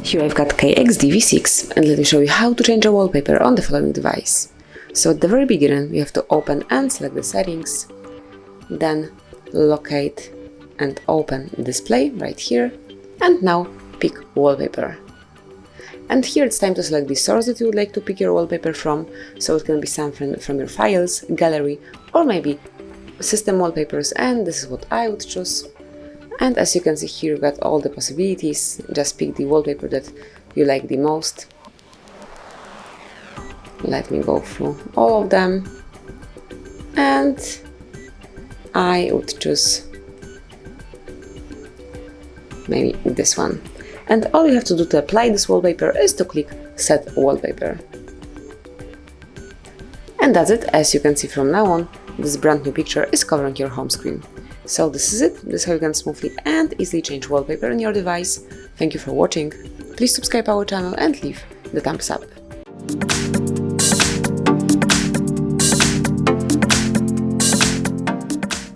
Here I've got KENXINDA V6 and let me show you how to change a wallpaper on the following device. So at the very beginning you have to open and select the settings, then locate and open display right here, and now pick wallpaper. And here it's time to select the source that you would like to pick your wallpaper from, so it can be something from your files, gallery, or maybe system wallpapers, and this is what I would choose. And as you can see here, you've got all the possibilities. Just pick the wallpaper that you like the most. Let me go through all of them, and I would choose maybe this one. And all you have to do to apply this wallpaper is to click Set Wallpaper. And that's it. As you can see from now on, this brand new picture is covering your home screen. So this is it. This is how you can smoothly and easily change wallpaper on your device. Thank you for watching. Please subscribe our channel and leave the thumbs up.